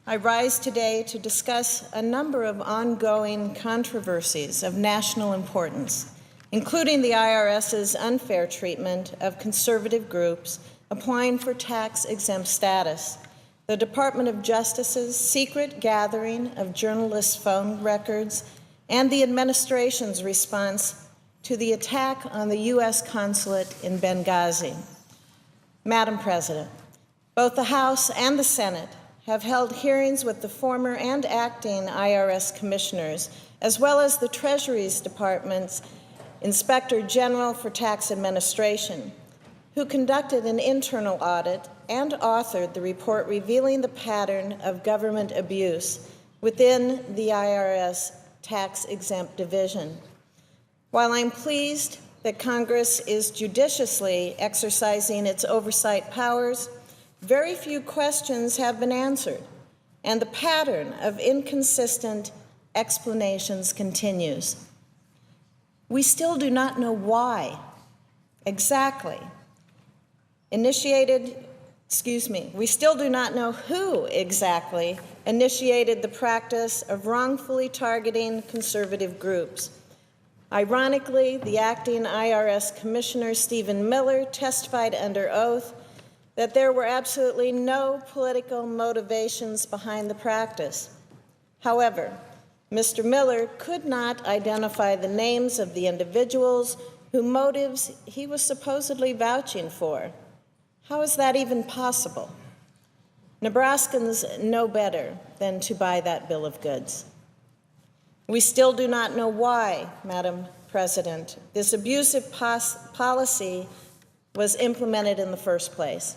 I rise today to discuss a number of ongoing controversies of national importance, including the IRS's unfair treatment of conservative groups applying for tax-exempt status, the Department of Justice's secret gathering of journalists' phone records, and the administration's response to the attack on the U.S. consulate in Benghazi. Madam President, both the House and the Senate have held hearings with the former and acting IRS commissioners, as well as the Treasury Department's Inspector General for Tax Administration, who conducted an internal audit and authored the report revealing the pattern of government abuse within the IRS tax-exempt division. While I'm pleased that Congress is judiciously exercising its oversight powers, very few questions have been answered, and the pattern of inconsistent explanations continues. We still do not know why exactly we still do not know who exactly initiated the practice of wrongfully targeting conservative groups. Ironically, the acting IRS Commissioner Stephen Miller testified under oath that there were absolutely no political motivations behind the practice. However, Mr. Miller could not identify the names of the individuals whose motives he was supposedly vouching for. How is that even possible? Nebraskans know better than to buy that bill of goods. We still do not know why, Madam President, this abusive policy was implemented in the first place.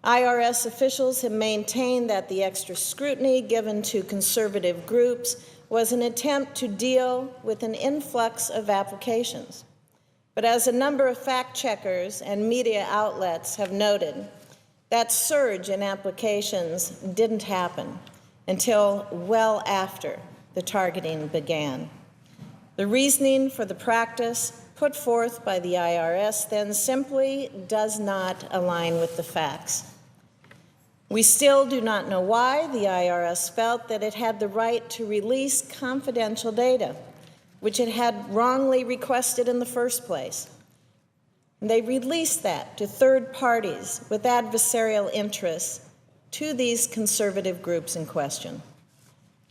IRS officials have maintained that the extra scrutiny given to conservative groups was an attempt to deal with an influx of applications. But as a number of fact-checkers and media outlets have noted, that surge in applications didn't happen until well after the targeting began. The reasoning for the practice put forth by the IRS then simply does not align with the facts. We still do not know why the IRS felt that it had the right to release confidential data, which it had wrongly requested in the first place. And they released that to third parties with adversarial interests to these conservative groups in question.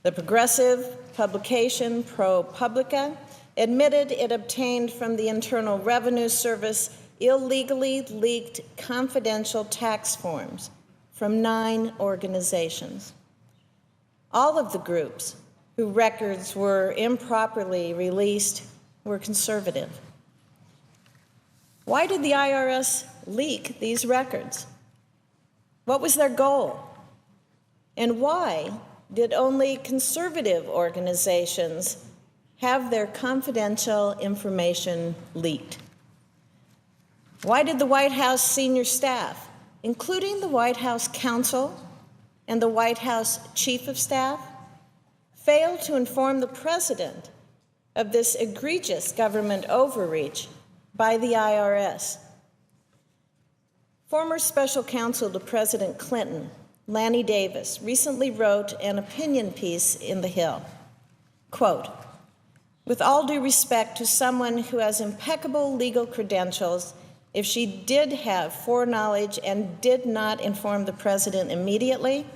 The progressive publication ProPublica admitted it obtained from the Internal Revenue Service illegally leaked confidential tax forms from 9 organizations. All of the groups whose records were improperly released were conservative. Why did the IRS leak these records? What was their goal? And why did only conservative organizations have their confidential information leaked? Why did the White House senior staff, including the White House counsel and the White House chief of staff, fail to inform the president of this egregious government overreach by the IRS? Former special counsel to President Clinton, Lanny Davis, recently wrote an opinion piece in The Hill. Quote, "With all due respect to someone who has impeccable legal credentials, if she did have foreknowledge and did not inform the president immediately,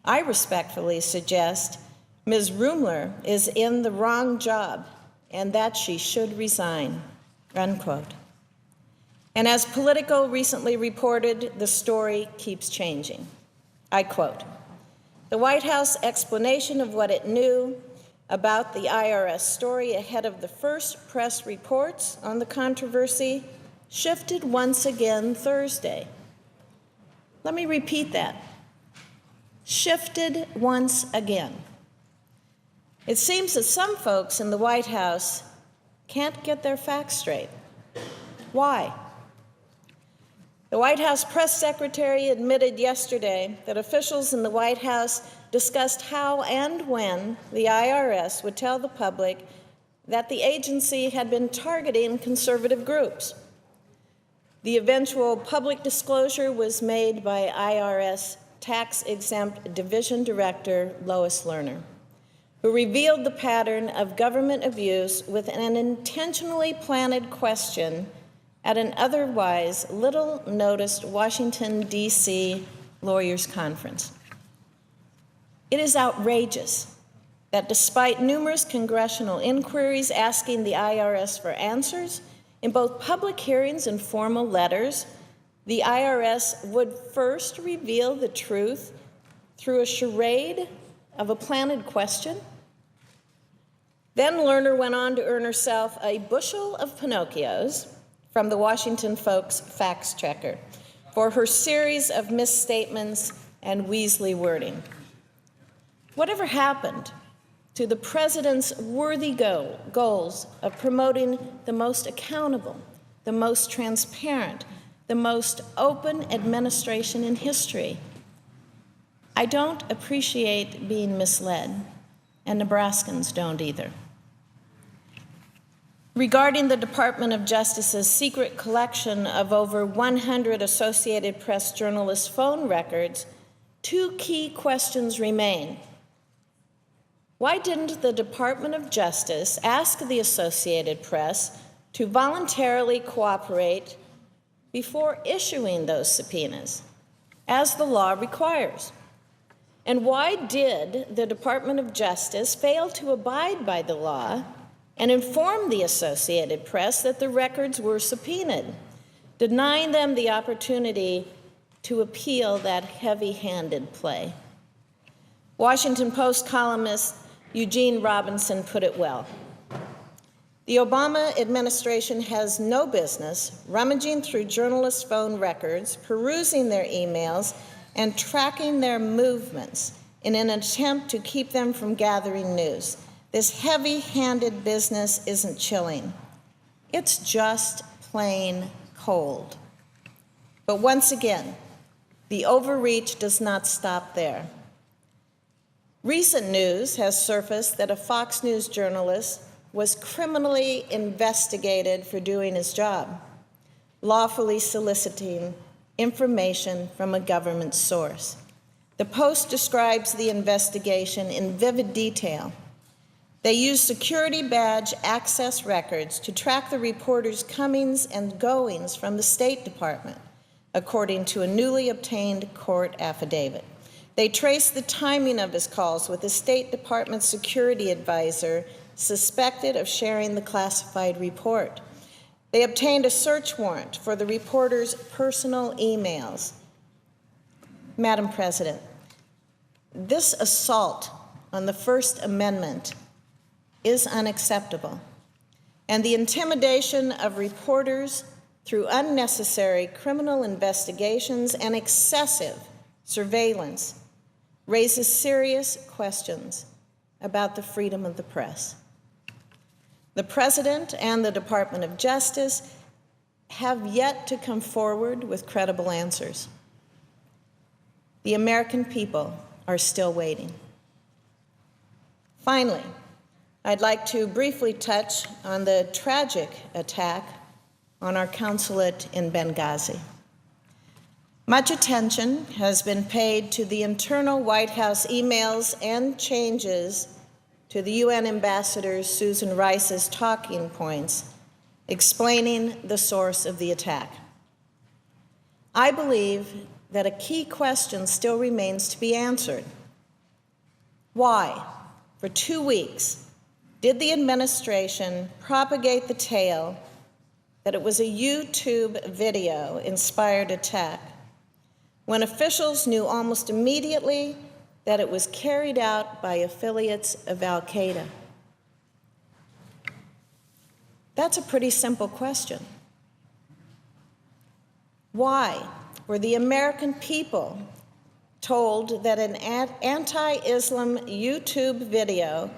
I respectfully suggest Ms. Rumler is in the wrong job and that she should resign," unquote. And as Politico recently reported, the story keeps changing. I quote, "The White House explanation of what it knew about the IRS story ahead of the first press reports on the controversy shifted once again Thursday." Let me repeat that. Shifted once again. It seems that some folks in the White House can't get their facts straight. Why? The White House press secretary admitted yesterday that officials in the White House discussed how and when the IRS would tell the public that the agency had been targeting conservative groups. The eventual public disclosure was made by IRS tax-exempt division director Lois Lerner, who revealed the pattern of government abuse with an intentionally planted question at an otherwise little-noticed Washington, D.C. lawyers' conference. It is outrageous that despite numerous congressional inquiries asking the IRS for answers, in both public hearings and formal letters, the IRS would first reveal the truth through a charade of a planted question. Then Lerner went on to earn herself a bushel of Pinocchios from the Washington Folks fact checker for her series of misstatements and Weasley wording. Whatever happened to the president's worthy goals of promoting the most accountable, the most transparent, the most open administration in history? I don't appreciate being misled, and Nebraskans don't either. Regarding the Department of Justice's secret collection of over 100 Associated Press journalists' phone records, two key questions remain. Why didn't the Department of Justice ask the Associated Press to voluntarily cooperate before issuing those subpoenas, as the law requires? And why did the Department of Justice fail to abide by the law and inform the Associated Press that the records were subpoenaed, denying them the opportunity to appeal that heavy-handed play? Washington Post columnist Eugene Robinson put it well. The Obama administration has no business rummaging through journalists' phone records, perusing their emails, and tracking their movements in an attempt to keep them from gathering news. This heavy-handed business isn't chilling. It's just plain cold. But once again, the overreach does not stop there. Recent news has surfaced that a Fox News journalist was criminally investigated for doing his job, lawfully soliciting information from a government source. The Post describes the investigation in vivid detail. They used security badge access records to track the reporter's comings and goings from the State Department, according to a newly obtained court affidavit. They traced the timing of his calls with the State Department security advisor suspected of sharing the classified report. They obtained a search warrant for the reporter's personal emails. Madam President, this assault on the First Amendment is unacceptable, and the intimidation of reporters through unnecessary criminal investigations and excessive surveillance raises serious questions about the freedom of the press. The President and the Department of Justice have yet to come forward with credible answers. The American people are still waiting. Finally, I'd like to briefly touch on the tragic attack on our consulate in Benghazi. Much attention has been paid to the internal White House emails and changes to the UN Ambassador Susan Rice's talking points explaining the source of the attack. I believe that a key question still remains to be answered. Why, for 2 weeks, did the administration propagate the tale that it was a YouTube video-inspired attack when officials knew almost immediately that it was carried out by affiliates of al-Qaeda? That's a pretty simple question. Why were the American people told that an anti-Islam YouTube video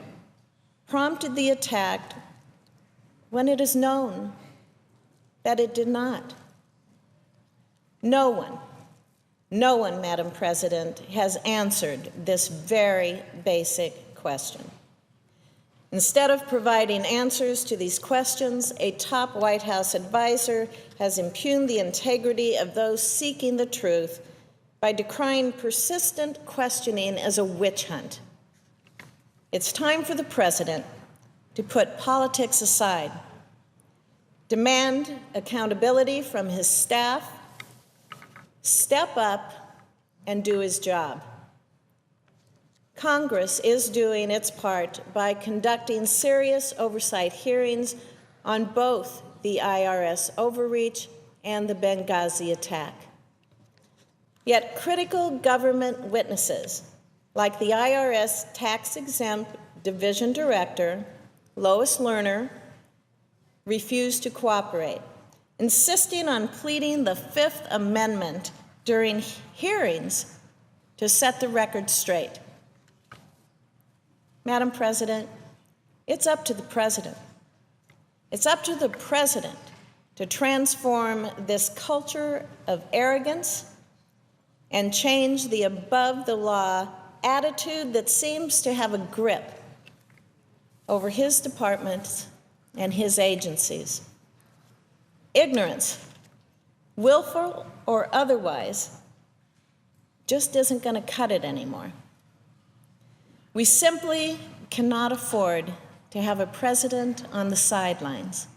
prompted the attack when it is known that it did not? No one, Madam President, has answered this very basic question. Instead of providing answers to these questions, a top White House advisor has impugned the integrity of those seeking the truth by decrying persistent questioning as a witch hunt. It's time for the President to put politics aside, demand accountability from his staff, step up, and do his job. Congress is doing its part by conducting serious oversight hearings on both the IRS overreach and the Benghazi attack. Yet critical government witnesses, like the IRS tax-exempt division director, Lois Lerner, refused to cooperate, insisting on pleading the Fifth Amendment during hearings to set the record straight. Madam President, it's up to the President. It's up to the President to transform this culture of arrogance and change the above-the-law attitude that seems to have a grip over his departments and his agencies. Ignorance, willful or otherwise, just isn't going to cut it anymore. We simply cannot afford to have a president on the sidelines.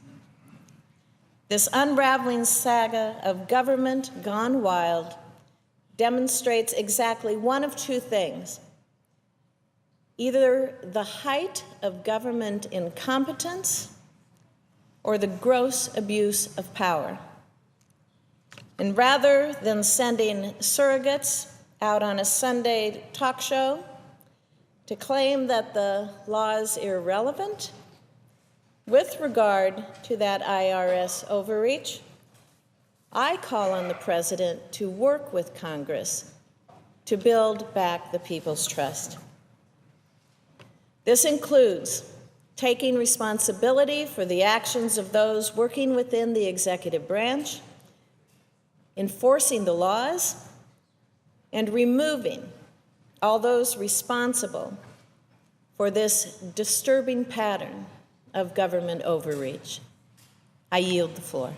This unraveling saga of government gone wild demonstrates exactly one of two things: either the height of government incompetence or the gross abuse of power. And rather than sending surrogates out on a Sunday talk show to claim that the law is irrelevant with regard to that IRS overreach, I call on the President to work with Congress to build back the people's trust. This includes taking responsibility for the actions of those working within the executive branch, enforcing the laws, and removing all those responsible for this disturbing pattern of government overreach. I yield the floor.